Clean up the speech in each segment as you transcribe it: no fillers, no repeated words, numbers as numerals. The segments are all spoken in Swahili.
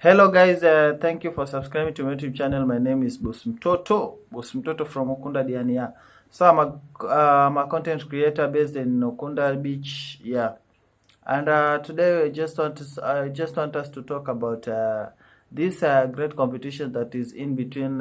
Hello guys, thank you for subscribing to my YouTube channel. My name is Boss Mtoto from Ukunda Diania. So I'm a content creator based in Ukunda Beach, yeah. And today I just want us to talk about this great competition that is in between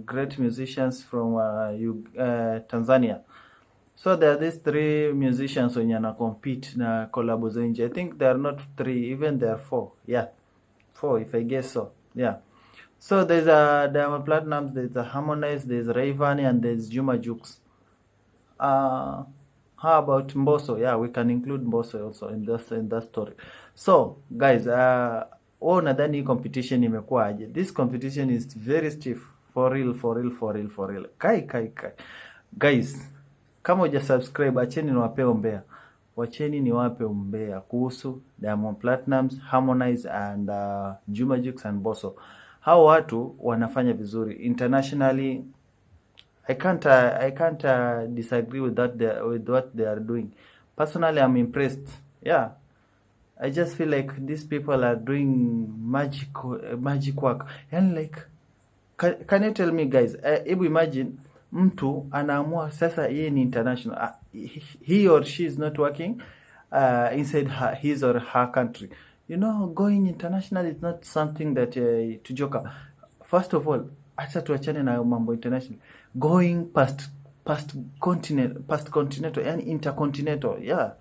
great musicians from Tanzania. So there are these three musicians when you compete na collabo za nje. I think there are not three, even there are four. Yeah. Four, if I guess so. Yeah. So there's a Diamond Platnumz, there's a Harmonize, there's Rayvanny, and there's Juma Jux. How about Mbosso? Yeah, we can include Mbosso also in that story. So guys, nadhani competition imekuwaje? This competition is very stiff, for real. Kai. Guys, kama uja subscribe, acheni niwape umbea. Wacheni niwape umbea kuhusu Diamond Platnumz, Harmonize and Juma Jux and Mbosso. Hao watu wanafanya vizuri internationally. I can't disagree with what they are doing. Personally, I'm impressed. Yeah, I just feel like these people are doing magic work. And like, can you tell me guys? Hebu imagine mtu anaamua sasa yeye ni international. He or she is not working inside his or her country. You know, going international is not something that to joke. First of all, acha tuachane na mambo international. Going past continental, yani intercontinental, yeah.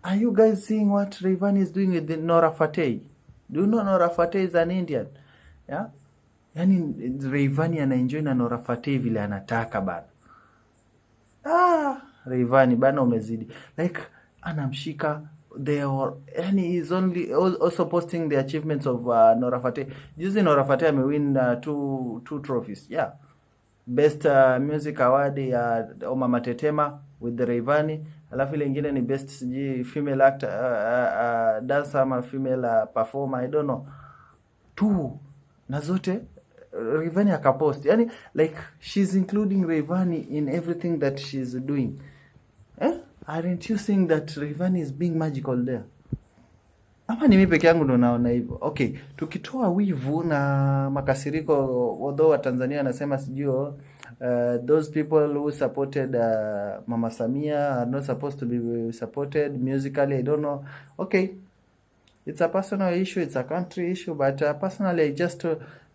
Are you guys seeing what Rayvanny is doing with the Nora Fateh? Do you know Nora Fateh is an Indian? Yeah? Yani Rayvanny anaenjoy na Nora Fateh vile anataka bana. Rayvanny bana umezidi. Like anamshika yani he's only also posting the achievements of Nora Fateh. Juzi Nora Fateh amewin two trophies. Yeah. Best music award ya Mama Tetema with the Rayvanny. Alafu ile ingine ni best female actor dancer ama female performer, I don't know. Two na zote Rayvanny akapost. Yani like she's including Rayvanny in everything that she's doing. Aren't you seeing that Rayvanny is being magical there? Ama ni mimi peke yangu ndo naona hivyo. Okay, tukitoa wivu na makasiriko, although wa Tanzania anasema sijui those people who supported Mama Samia are not supposed to be supported musically, I don't know. Okay, it's a personal issue, it's a country issue, but personally I just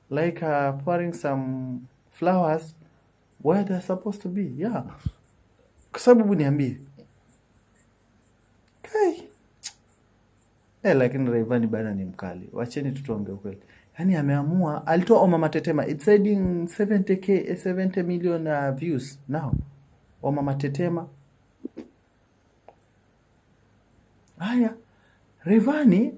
like pouring some flowers where they're supposed to be. Yeah. Kwa sababu niambie. Okay. Lakini Rayvanny bana ni mkali. Wacheni tutuongee ukweli. Yani ameamua, alitoa Mama Tetema. It's saying 70 million views now. Mama Tetema. Haya. Rayvanny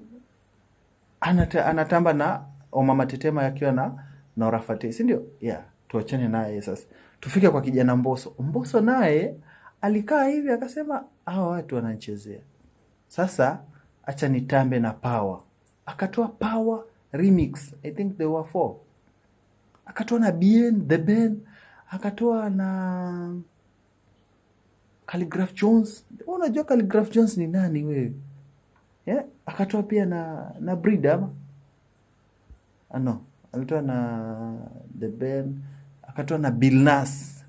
anatamba na Mama Tetema yakiwa na Nora Fateh, si ndio? Yeah, tuachane naye sasa. Tufike kwa kijana Mbosso. Mbosso naye alikaa hivi akasema hawa watu wanachezea. Sasa acha nitambe na Power. Akatoa Power remix. I think there were 4. Akatoa na Bien, The Ben. Akatoa na Khaligraph Jones. Unajua Khaligraph Jones ni nani wewe? Yeah, akatoa pia na Breed ama? No, alitoa na The Ben. Akatoa na Billnass.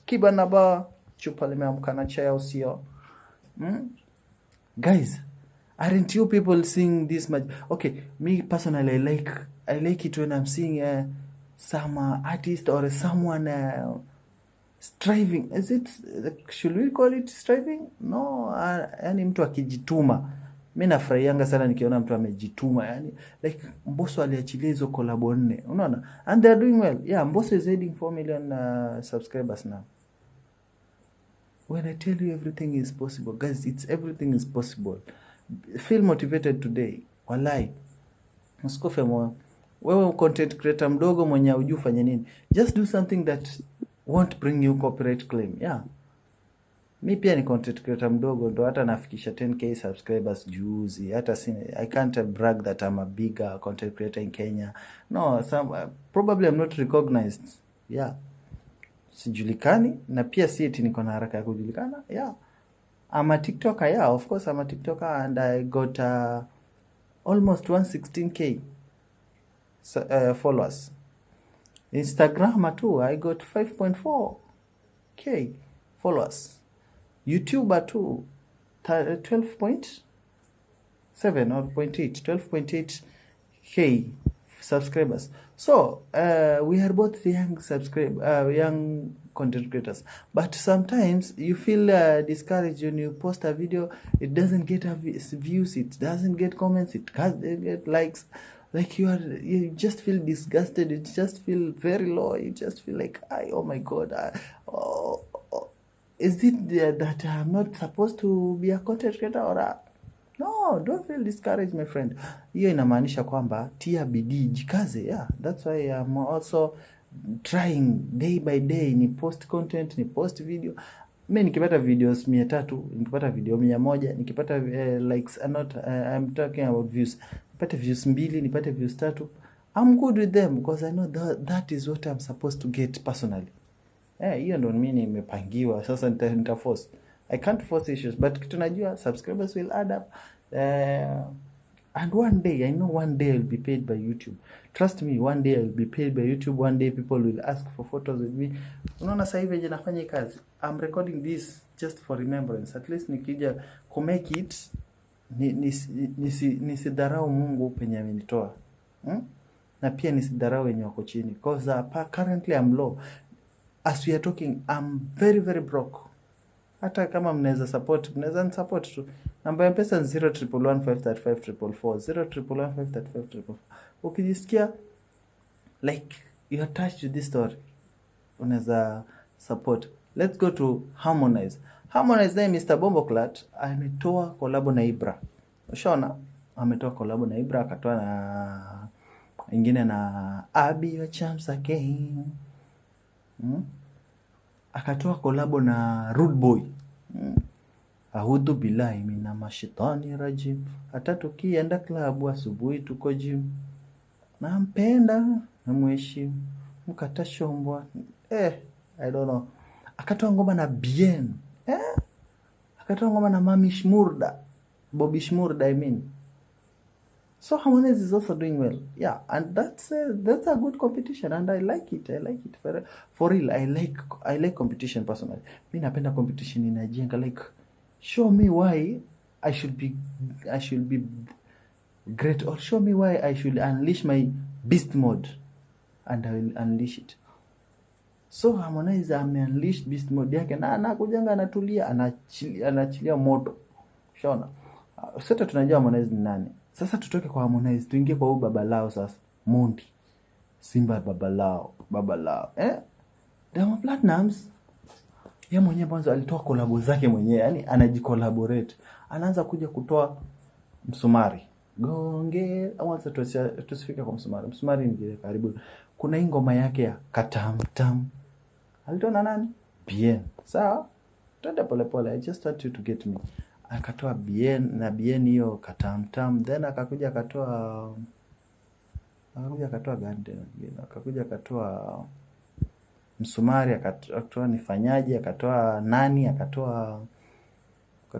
Kibanaba chupa limeamka na chai usio. Guys, aren't you people seeing this much? Okay, me personally, I like it when I'm seeing some artist or someone striving. Is it, should we call it striving? No, yani mtu akijituma. Mimi nafurahianga sana nikiona mtu amejituma. Yani like Mbosso aliachilia hizo collab 4. Unaona? And they are doing well. Yeah, Mbosso is heading 4 million subscribers now. When I tell you everything is possible, guys, everything is possible. Feel motivated today. Walai. Msikufe moyo. Wewe content creator mdogo mwenye hujui fanya nini. Just do something that won't bring you copyright claim. Yeah. Mi pia ni content creator mdogo ndo hata nafikisha 10k subscribers juzi. Hata I can't brag that I'm a bigger content creator in Kenya. No, probably I'm not recognized. Yeah. Sijulikani na pia si eti niko na haraka ya kujulikana. Yeah. I'm a TikToker, yeah, of course I'm a TikToker, and I got almost 116k followers. Instagram too, I got 5.4k followers. YouTuber too, 12.7 or 0.8, 12.8k subscribers. So we are both young young content creators, but sometimes you feel discouraged when you post a video, it doesn't get views, it doesn't get comments, it doesn't get likes. Like you just feel disgusted, you just feel very low, you just feel like, oh my god, is it that I'm not supposed to be a content creator or no, don't feel discouraged, my friend. Hiyo inamaanisha kwamba tia bidii, jikaze. Yeah, that's why I'm also trying day by day, ni post content, ni post video. Mimi nikipata videos 300, nikipata video 100, nikipata likes, I'm talking about views. Nipate views 2, nipate views 3. I'm good with them because I know that is what I'm supposed to get personally. Hiyo ndo mimi nimepangiwa, sasa nita force. I can't force issues, but kitu najua subscribers will add up. And one day, I know one day I'll be paid by YouTube. Trust me, one day I'll be paid by YouTube. One day people will ask for photos with me. Unaona sasa hivi je nafanya kazi. I'm recording this just for remembrance. At least nikija ku make it nisidharau Mungu penye amenitoa. Na pia nisidharau wenye wako chini. Because currently I'm low. As we are talking, I'm very very broke. Hata kama mnaweza support, mnaweza nisupport tu. Namba ya Mpesa 0111535444, 0111535444. Ukijisikia like you are touched with this story, unaweza support. Let's go to Harmonize. Harmonize naye Mr. Bomboclat ametoa collab na Ibra. Ushaona? Ametoa collab na Ibra, akatoa na ingine na Abi your champs again. Akatoa kolabo na Rude Boy. Ahudhu billahi mina mashaitani rajim. Hata tukienda klabu asubuhi tuko gym. Nampenda na mheshimu. Mkata shombwa. I don't know. Akatoa ngoma na Bien. Akatoa ngoma na Mami Shmurda. Bobby Shmurda, I mean. So Harmonize is also doing well. Yeah, and that's a good competition, and I like it. I like it for real. I like competition personally. Mimi napenda competition inajenga, like show me why I should be great, or show me why I should unleash my beast mode, and I will unleash it. So Harmonize unleash beast mode yake na anakujanga, anatulia, anachilia moto. Shona. Sote tunajua Harmonize ni nani. Sasa tutoke kwa Harmonize, tuingie kwa huyu babalao sasa. Mondi. Simba babalao. Diamond Platnumz, yeye mwenyewe mwanzo alitoa collab zake mwenyewe, yani anajicollaborate. Anaanza kuja kutoa msumari. Gonge, awanza tusifike kwa msumari. Msumari ni karibu. Kuna ngoma yake ya Katamtam. Alitoa na nani? Bien. Sawa? Twende pole pole. I just want you to get me. Akatoa Bien hiyo Katamtam, then akakuja akatoa msumari, akatoa nifanyaje, akatoa nani, akatoa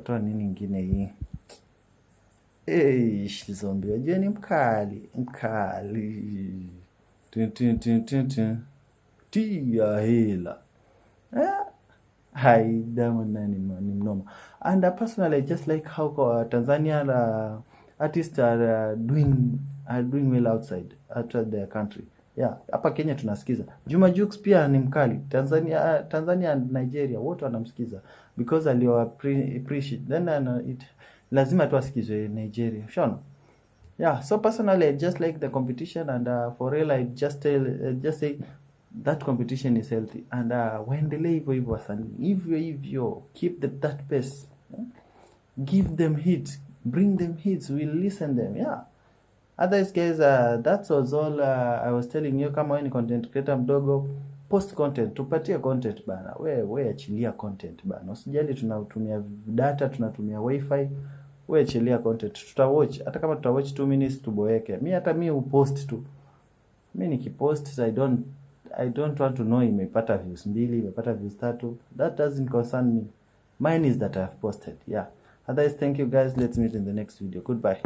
nini nyingine hii. Zombie wajua ni mkali. Tia hela. Hi, Diamond ni mnoma. And personally, I just like how Tanzanian artists are doing well outside their country. Yeah, hapa Kenya tunasikiza. Juma Jux pia ni mkali. Tanzania and Nigeria wote wanamsikiza because aliwa appreciate. Then lazima tu asikizwe Nigeria. Shona. Yeah, so personally I just like the competition, and for real I just say that competition is healthy, and waendelee hivyo wasanii hivyo, keep that pace. Give them hits, bring them hits, we'll listen them. Yeah, otherwise guys, that was all I was telling you. Kama wewe ni content creator mdogo, post content, tupatie content bana. Wewe achilia content bana, usijali tunatumia data, tunatumia wifi. Wewe achilia content, tutawatch. Hata kama tutawatch 2 minutes tuboeke. Mimi upost tu. Mimi nikipost, I don't want to know imepata views 2, imepata views 3. That doesn't concern me. Mine is that I've posted. Yeah. Otherwise, thank you guys. Let's meet in the next video. Goodbye.